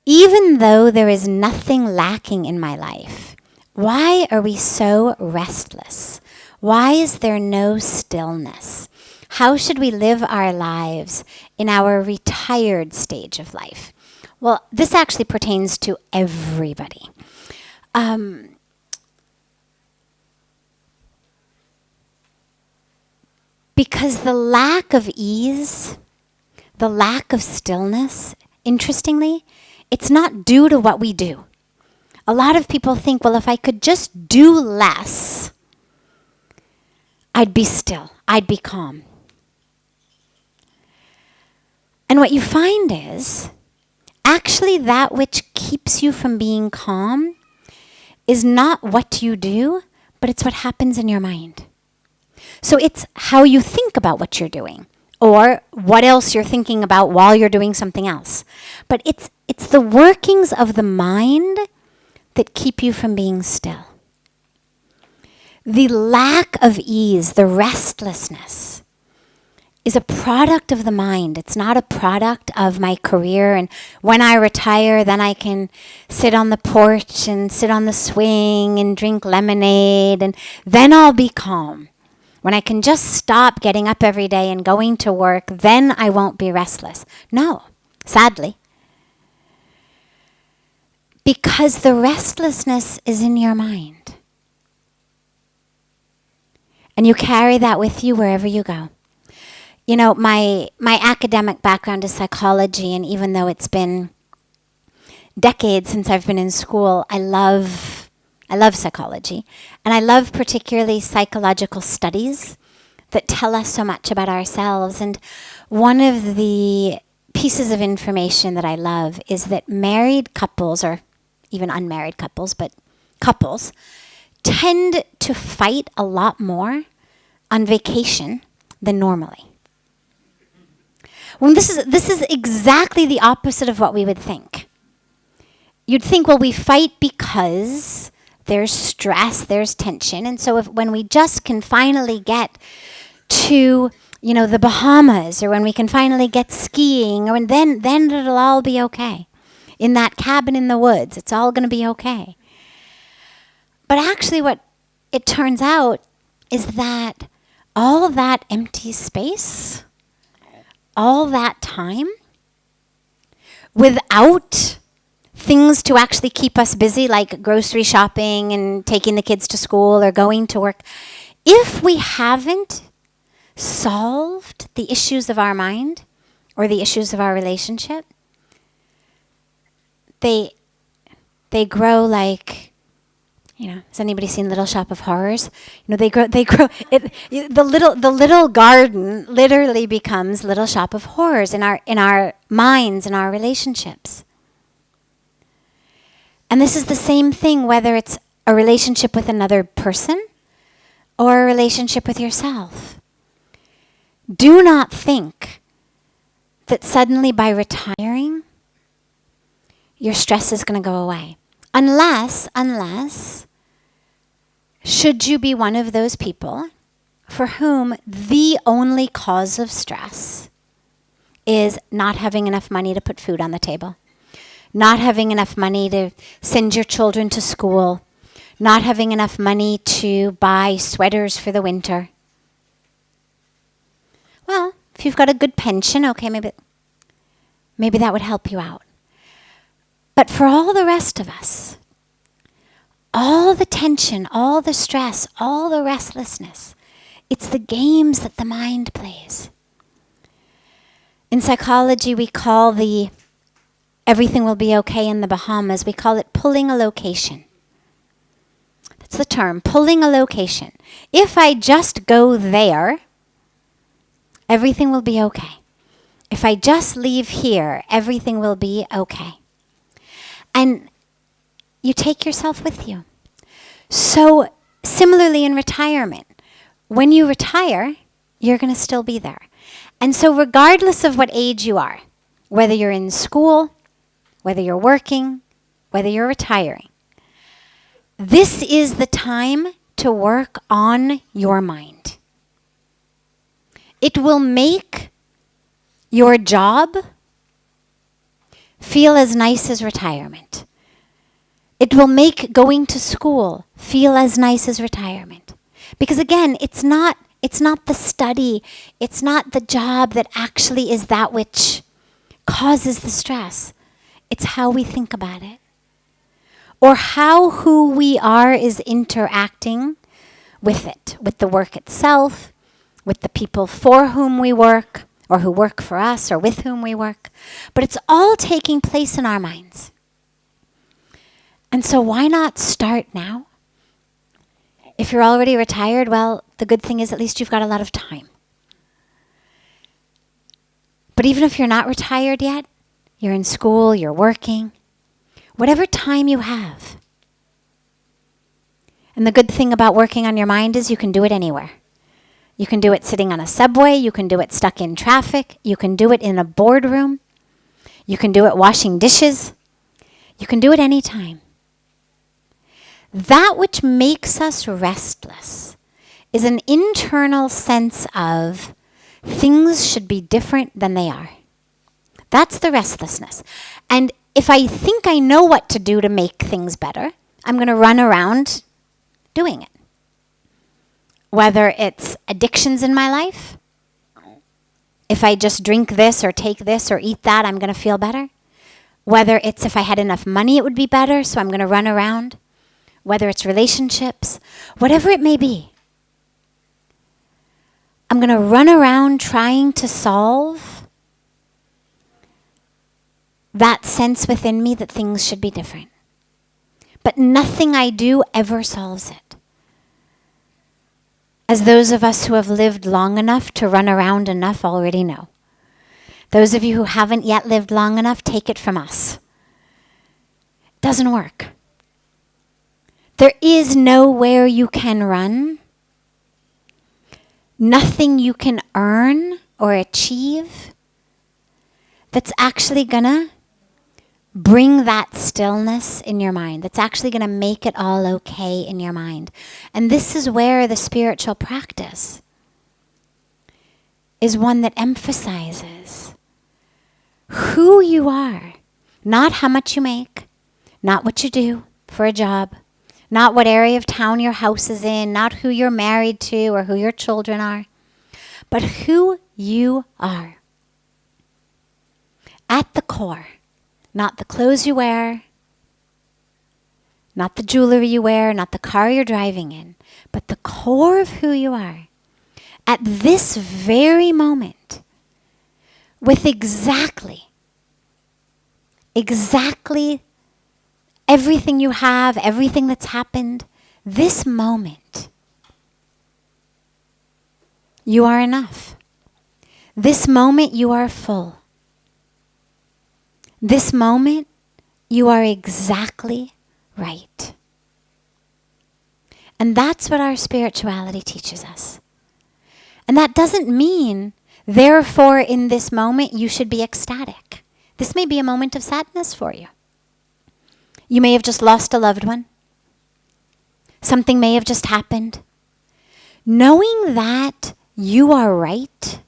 Even though there is nothing lacking in my life, why are we so restless? Why is there no stillness? How should we live our lives in our retired stage of life? Well, this actually pertains to everybody. Because the lack of ease, the lack of stillness, interestingly, it's not due to what we do. A lot of people think, well, if I could just do less, I'd be still, I'd be calm. And what you find is, actually that which keeps you from being calm is not what you do, but it's what happens in your mind. So it's how you think about what you're doing, or what else you're thinking about while you're doing something else. But it's the workings of the mind that keep you from being still. The lack of ease, the restlessness, is a product of the mind. It's not a product of my career. And when I retire, then I can sit on the porch and sit on the swing and drink lemonade, and then I'll be calm. When I can just stop getting up every day and going to work, then I won't be restless. No, sadly. Because the restlessness is in your mind. And you carry that with you wherever you go. You know, my academic background is psychology, and even though it's been decades since I've been in school, I love psychology. And I love particularly psychological studies that tell us so much about ourselves. And one of the pieces of information that I love is that married couples, or even unmarried couples, but couples, tend to fight a lot more on vacation than normally. Well, this is exactly the opposite of what we would think. You'd think, well, we fight because there's stress, there's tension, and so when we just can finally get to, the Bahamas, or when we can finally get skiing, or then it'll all be okay. In that cabin in the woods, it's all going to be okay. But actually what it turns out is that all that empty space, all that time, without things to actually keep us busy, like grocery shopping and taking the kids to school or going to work, if we haven't solved the issues of our mind or the issues of our relationship, they grow like, has anybody seen Little Shop of Horrors? They grow. The little garden literally becomes Little Shop of Horrors in our minds, in our relationships. And this is the same thing, whether it's a relationship with another person or a relationship with yourself. Do not think that suddenly by retiring, your stress is going to go away. Unless, should you be one of those people for whom the only cause of stress is not having enough money to put food on the table, not having enough money to send your children to school, not having enough money to buy sweaters for the winter. Well, if you've got a good pension, okay, maybe that would help you out. But for all the rest of us, all the tension, all the stress, all the restlessness, it's the games that the mind plays. In psychology, we call the everything will be okay in the Bahamas, we call it pulling a location. That's the term, pulling a location. If I just go there, everything will be okay. If I just leave here, everything will be okay. And you take yourself with you. So similarly in retirement, when you retire, you're going to still be there. And so regardless of what age you are, whether you're in school, whether you're working, whether you're retiring. This is the time to work on your mind. It will make your job feel as nice as retirement. It will make going to school feel as nice as retirement. Because again, it's not the study, it's not the job that actually is that which causes the stress. It's how we think about it. Or how who we are is interacting with it, with the work itself, with the people for whom we work, or who work for us, or with whom we work. But it's all taking place in our minds. And so why not start now? If you're already retired, well, the good thing is at least you've got a lot of time. But even if you're not retired yet, you're in school, you're working, whatever time you have. And the good thing about working on your mind is you can do it anywhere. You can do it sitting on a subway, you can do it stuck in traffic, you can do it in a boardroom, you can do it washing dishes, you can do it anytime. That which makes us restless is an internal sense of things should be different than they are. That's the restlessness. And if I think I know what to do to make things better, I'm going to run around doing it. Whether it's addictions in my life, if I just drink this or take this or eat that, I'm going to feel better. Whether it's if I had enough money, it would be better, so I'm going to run around. Whether it's relationships, whatever it may be. I'm going to run around trying to solve that sense within me that things should be different. But nothing I do ever solves it. As those of us who have lived long enough to run around enough already know. Those of you who haven't yet lived long enough, take it from us. It doesn't work. There is nowhere you can run, nothing you can earn or achieve that's actually gonna bring that stillness in your mind, that's actually gonna make it all okay in your mind. And this is where the spiritual practice is one that emphasizes who you are, not how much you make, not what you do for a job, not what area of town your house is in, not who you're married to or who your children are, but who you are. At the core, not the clothes you wear, not the jewelry you wear, not the car you're driving in, but the core of who you are. At this very moment, with exactly everything you have, everything that's happened, this moment, you are enough. This moment, you are full. This moment, you are exactly right. And that's what our spirituality teaches us. And that doesn't mean, therefore, in this moment, you should be ecstatic. This may be a moment of sadness for you. You may have just lost a loved one. Something may have just happened. Knowing that you are right,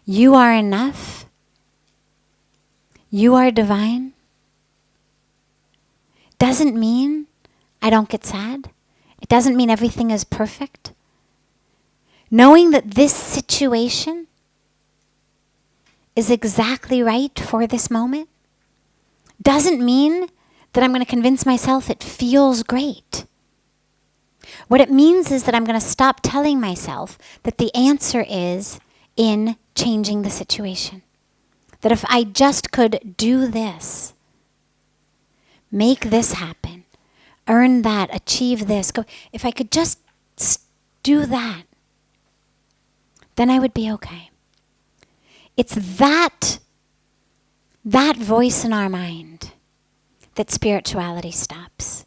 you are enough, you are divine, doesn't mean I don't get sad. It doesn't mean everything is perfect. Knowing that this situation is exactly right for this moment doesn't mean that I'm going to convince myself it feels great. What it means is that I'm going to stop telling myself that the answer is in changing the situation. That if I just could do this, make this happen, earn that, achieve this, if I could just do that, then I would be okay. It's that voice in our mind that spirituality stops.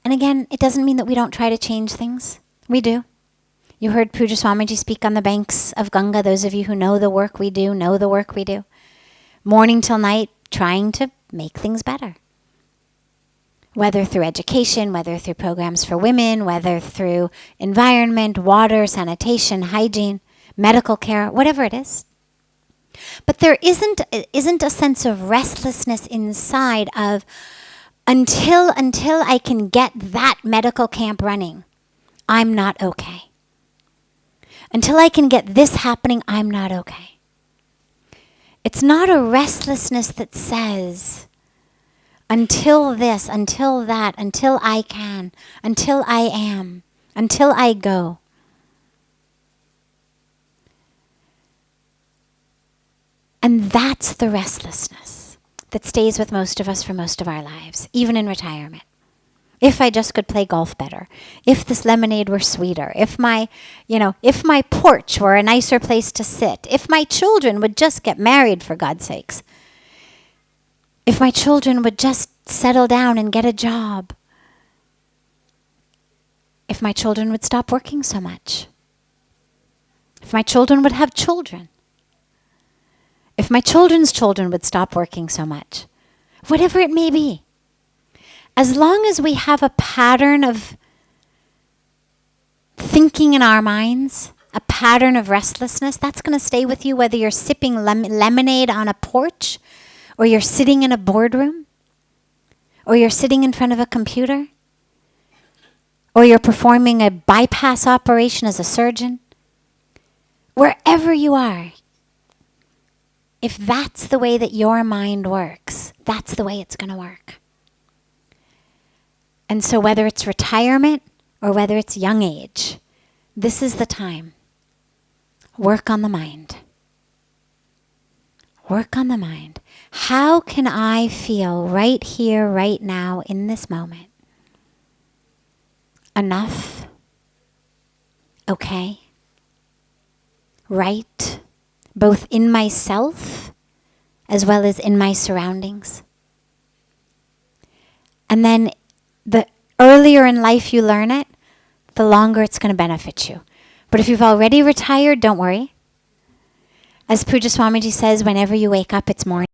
And again, it doesn't mean that we don't try to change things. We do. You heard Puja Swamiji speak on the banks of Ganga. Those of you who know the work we do, know the work we do. Morning till night, trying to make things better. Whether through education, whether through programs for women, whether through environment, water, sanitation, hygiene, medical care, whatever it is. But there isn't a sense of restlessness inside of until I can get that medical camp running, I'm not okay. Until I can get this happening, I'm not okay. It's not a restlessness that says, until this, until that, until I can, until I am, until I go. And that's the restlessness that stays with most of us for most of our lives, even in retirement. If I just could play golf better, if this lemonade were sweeter, if my porch were a nicer place to sit, if my children would just get married, for God's sakes, if my children would just settle down and get a job, if my children would stop working so much, if my children would have children, if my children's children would stop working so much, whatever it may be. As long as we have a pattern of thinking in our minds, a pattern of restlessness, that's going to stay with you whether you're sipping lemonade on a porch, or you're sitting in a boardroom, or you're sitting in front of a computer, or you're performing a bypass operation as a surgeon. Wherever you are, if that's the way that your mind works, that's the way it's going to work. And so whether it's retirement or whether it's young age, this is the time. Work on the mind. Work on the mind. How can I feel right here, right now, in this moment? Enough? Okay? Right? Both in myself as well as in my surroundings. And then the earlier in life you learn it, the longer it's going to benefit you. But if you've already retired, don't worry. As Puja Swamiji says, whenever you wake up, it's morning.